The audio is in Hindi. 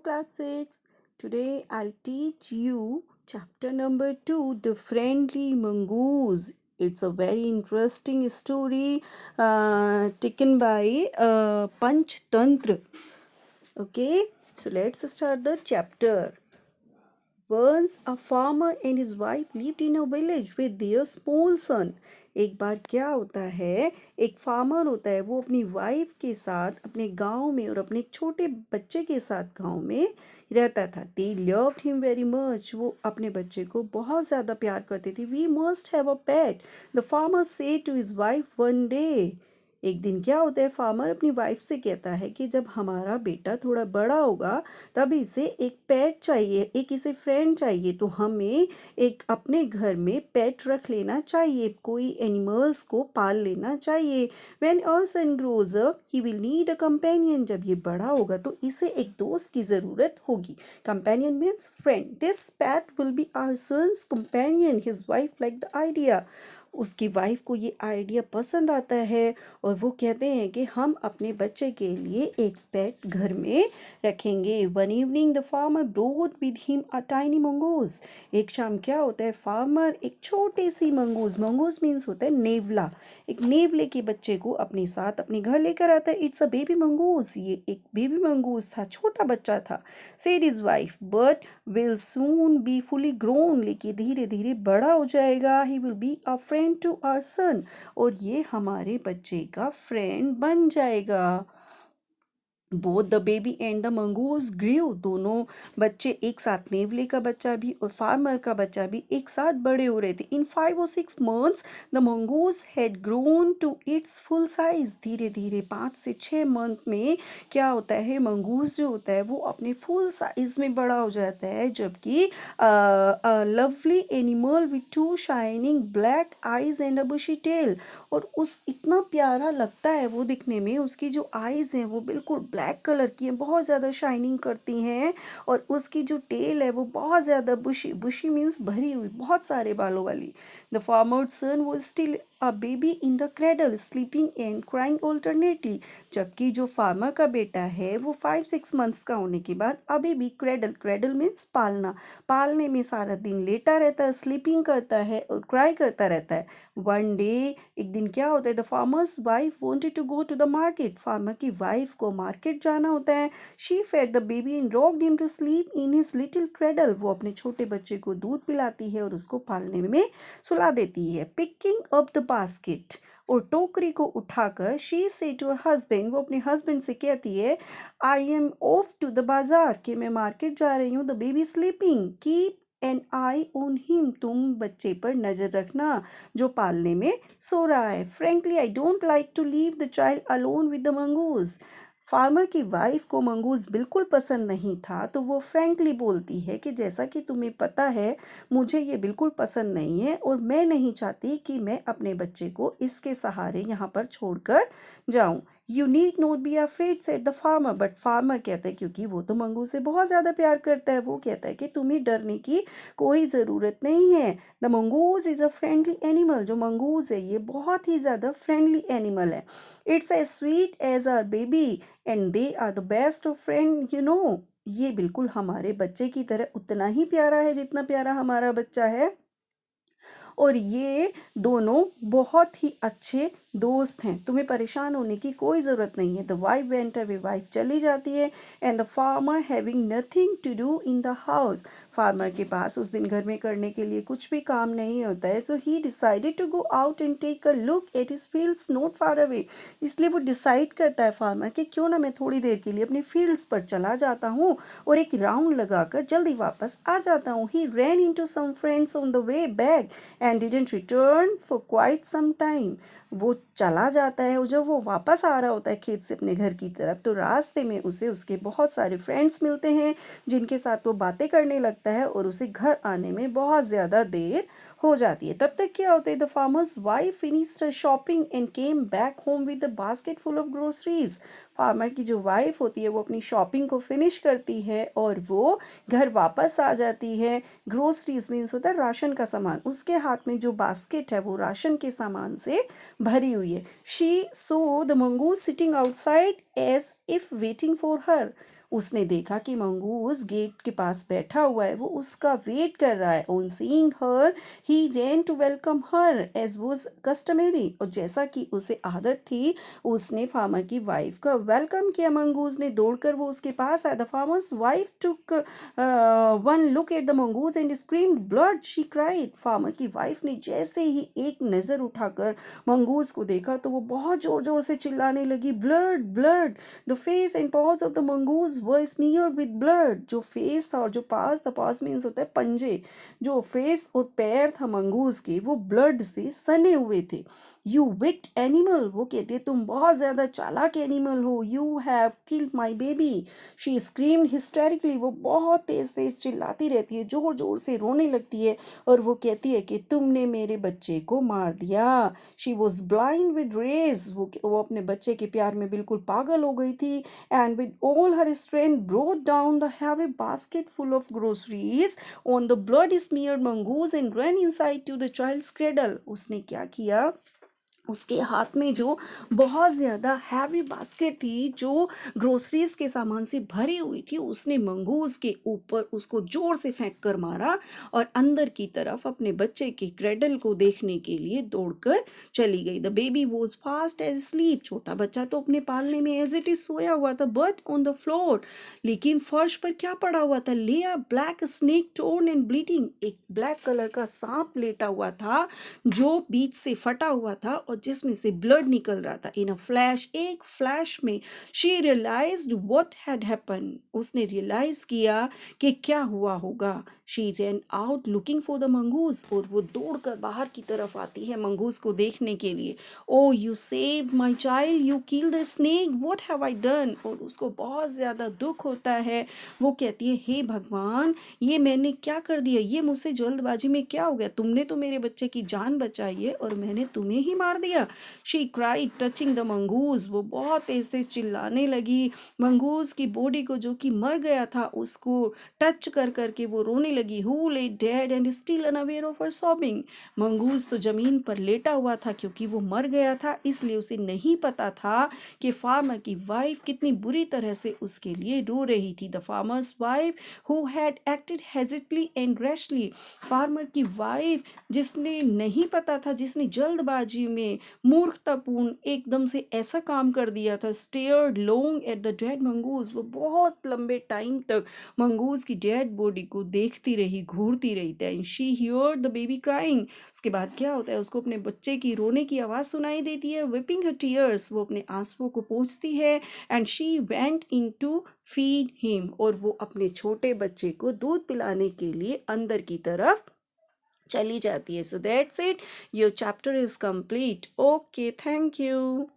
class 6. Today I'll teach you chapter number 2, The Friendly Mongoose. It's a very interesting story taken by Panchtantra. Okay, so let's start the chapter. Once a farmer and his wife lived in a village with their small son. एक बार क्या होता है, एक फार्मर होता है, वो अपनी वाइफ के साथ अपने गांव में और अपने एक छोटे बच्चे के साथ गांव में रहता था. They loved him very much. वो अपने बच्चे को बहुत ज़्यादा प्यार करते थे. We must have a pet. The farmer said to his wife one day. एक दिन क्या होता है, फार्मर अपनी वाइफ से कहता है कि जब हमारा बेटा थोड़ा बड़ा होगा तब इसे एक पेट चाहिए, एक इसे फ्रेंड चाहिए, तो हमें एक अपने घर में पेट रख लेना चाहिए, कोई एनिमल्स को पाल लेना चाहिए. When our son grows up he will need a companion. जब ये बड़ा होगा तो इसे एक दोस्त की ज़रूरत होगी. Companion means friend. This pet will be our son's companion. His wife like the idea. उसकी वाइफ को ये आइडिया पसंद आता है और वो कहते हैं कि हम अपने बच्चे के लिए एक पेट घर में रखेंगे. One evening the farmer brought with him a tiny mongoose. एक शाम क्या होता है, फार्मर एक छोटी सी मंगूज, मंगूज मीन्स होता है नेवला, एक नेवले के बच्चे को अपने साथ अपने घर लेकर आता है. It's a baby mongoose. ये एक बेबी मंगूज था, छोटा बच्चा था. Said his wife, but will soon be fully grown. लेकिन धीरे धीरे बड़ा हो जाएगा. He will be a friend to our son. और ये हमारे बच्चे का फ्रेंड बन जाएगा. Both the baby and the mongoose grieve. दोनों बच्चे एक साथ, नेवले का बच्चा भी और फार्मर का बच्चा भी एक साथ बड़े हो रहे थे. In 5 or 6 months the mongoose had grown to its full size. धीरे धीरे 5 से 6 मंथ में क्या होता है, मंगूज जो होता है वो अपने फुल साइज में बड़ा हो जाता है. जबकि lovely animal with 2 shining black eyes and a bushy tail. और उस इतना प्यारा लगता है वो दिखने में. उसकी जो आईज हैं वो बिल्कुल ब्लैक कलर की हैं, बहुत ज़्यादा शाइनिंग करती हैं. और उसकी जो टेल है वो बहुत ज़्यादा बुशी, बुशी मीन्स भरी हुई, बहुत सारे बालों वाली. The farmer's son was still a baby in the cradle sleeping and crying alternately. जबकि जो फार्मर का बेटा है वो 5-6 मंथ्स का होने के बाद अभी भी क्रेडल, क्रेडल मीन्स पालना, पालने में सारा दिन लेटा रहता है, स्लीपिंग करता है और क्राई करता रहता है. वन डे, एक दिन क्या होता है, the farmer's wife wanted to go to the market. Farmer की वाइफ को मार्केट जाना होता है. She fed the baby and rocked him to sleep in his little cradle. वो अपने छोटे बच्चे को दूध पिलाती है और उसको पालने में सुला देती है. पिकिंग अप द बास्केट, और टोकरी को उठाकर शी से टू हर हस्बैंड, वो अपने हस्बैंड से कहती है, I am off to the bazaar, कि मैं मार्केट जा रही हूँ. The baby sleeping, keep an eye on him. तुम बच्चे पर नज़र रखना जो पालने में सो रहा है. Frankly I don't like to leave the child alone with the mongoose. Farmer की वाइफ को मंगूज बिल्कुल पसंद नहीं था, तो वो फ्रैंकली बोलती है कि जैसा कि तुम्हें पता है मुझे ये बिल्कुल पसंद नहीं है और मैं नहीं चाहती कि मैं अपने बच्चे को इसके सहारे यहाँ पर छोड़कर जाऊँ. You need not be afraid said the farmer. But farmer कहता है, क्योंकि वो तो मंगूज से बहुत ज़्यादा प्यार करता है, वो कहता है कि तुम्हें डरने की कोई ज़रूरत नहीं है. The mongoose is a friendly animal. जो मंगूज है ये बहुत ही ज़्यादा फ्रेंडली एनिमल है. It's as sweet as our baby and they are the best of friend you know. ये बिल्कुल हमारे बच्चे की तरह उतना ही प्यारा है जितना प्यारा हमारा बच्चा है. और ये दोनों बहुत ही अच्छे दोस्त हैं. तुम्हें परेशान होने की कोई ज़रूरत नहीं है. The wife went away. Wife चली जाती है. And the farmer having nothing to do in the house. Farmer के पास उस दिन घर में करने के लिए कुछ भी काम नहीं होता है. So he decided to go out and take a look at his fields not far away. इसलिए वो डिसाइड करता है फार्मर कि क्यों ना मैं थोड़ी देर के लिए अपने फील्ड्स पर चला जाता हूँ और एक राउंड लगाकर जल्दी वापस आ जाता हूँ. He ran into some friends on the way back and didn't return for quite some time. वो चला जाता है और जब वो वापस आ रहा होता है खेत से अपने घर की तरफ, तो रास्ते में उसे उसके बहुत सारे फ्रेंड्स मिलते हैं जिनके साथ वो बातें करने लगता है और उसे घर आने में बहुत ज़्यादा देर हो जाती है. तब तक क्या होता है, the farmer's wife finished shopping and came back home with the basket full of groceries. Farmer की जो वाइफ होती है वो अपनी शॉपिंग को फिनिश करती है और वो घर वापस आ जाती है. ग्रोसरीज मीन्स होता है राशन का सामान. उसके हाथ में जो बास्केट है वो राशन के सामान से भरी हुई है. She saw the mongoose sitting outside as if waiting for her. उसने देखा कि मंगूस गेट के पास बैठा हुआ है, वो उसका वेट कर रहा है। On seeing her he ran to welcome her as was customary, और जैसा कि उसे आदत थी उसने फार्मर की वाइफ का वेलकम किया। मंगूस ने दौड़कर वो उसके पास आया। The farmer's wife took one look at the mongoose and screamed blood, she cried. Farmer की वाइफ ने जैसे ही एक नज़र उठाकर मंगूस को देखा तो वो बहुत जोर जोर से चिल्लाने लगी, blood blood. The face and paws of the mongoose were smeared with blood। जो फेस था और जो पास था, पास मीन्स होता है पंजे, जो फेस और पैर था मंगूस के वो ब्लड से सने हुए थे। यू विक्ड एनिमल, वो कहते हैं तुम बहुत ज़्यादा चालाक एनिमल हो। You have killed my baby, she screamed हिस्टेरिकली। वो बहुत तेज़ तेज़ चिल्लाती रहती है, ज़ोर ज़ोर से रोने लगती है और वो कहती है कि तुमने मेरे बच्चे को मार दिया। She was blind with rage, वो अपने बच्चे के प्यार में बिल्कुल पागल हो गई थी। And with all her strength brought down the heavy basket full of groceries on the blood smeared mongoose and run inside to the child's cradle. उसने क्या किया, उसके हाथ में जो बहुत ज़्यादा हैवी बास्केट थी जो ग्रोसरीज के सामान से भरी हुई थी, उसने मंगूस के ऊपर उसको जोर से फेंक कर मारा और अंदर की तरफ अपने बच्चे के क्रेडल को देखने के लिए दौड़कर चली गई। The baby was fast asleep, छोटा बच्चा तो अपने पालने में एज इट इज सोया हुआ था, बट ऑन द फ्लोर, लेकिन फर्श पर क्या पड़ा हुआ था, ले अ black snake torn and bleeding, एक ब्लैक कलर का सांप लेटा हुआ था जो बीच से फटा हुआ था और जिसमें से ब्लड निकल रहा था। इन अ फ्लैश, एक फ्लैश में, she realised what had happen, उसने रियलाइज किया कि क्या हुआ होगा। She ran out looking for the mongoose, और वो दौड़कर बाहर की तरफ आती है मंगूस को देखने के लिए। Oh you save my child, you kill the snake, what have I done, और उसको बहुत ज़्यादा दुख होता है। वो कहती है हे भगवान, ये मैंने क्या कर दिया, ये मुझसे जल्दबाजी में क्या हो गया, तुमने तो मेरे बच्चे की जान बचाई है और मैंने तुम्हें ही मार दिया। She cried touching the mongoose, वो बहुत तेज से चिल्लाने लगी। मंगूस की बॉडी को, जो कि मर गया था, उसको टच कर करके वो रोने लगी। हु ले dead and still unaware of her sobbing, mongoose तो जमीन पर लेटा हुआ था क्योंकि वो मर गया था, इसलिए उसे नहीं पता था कि फार्मर की वाइफ कितनी बुरी तरह से उसके लिए रो रही थी। The farmer's wife who had acted hastily and rashly, farmer की वाइफ जिसने नहीं पता था, जिसने जल्दबाजी में मूर्खतापूर्ण एकदम से ऐसा काम कर दिया था, stared long at the dead mongoose, वो बहुत लंबे टाइम तक मंगूस की डेड बॉडी को देखती रही, घूरती रही। Then she heard the baby crying, उसके बाद क्या होता है, उसको अपने बच्चे की रोने की आवाज़ सुनाई देती है। विपिंग हर टीयर्स, वो अपने आंसुओं को पोंछती है। And she went into feed him, और वो अपने छोटे बच्चे को दूध पिलाने के लिए अंदर की तरफ चली जाती है। So that's it, your chapter is complete. Okay, thank you.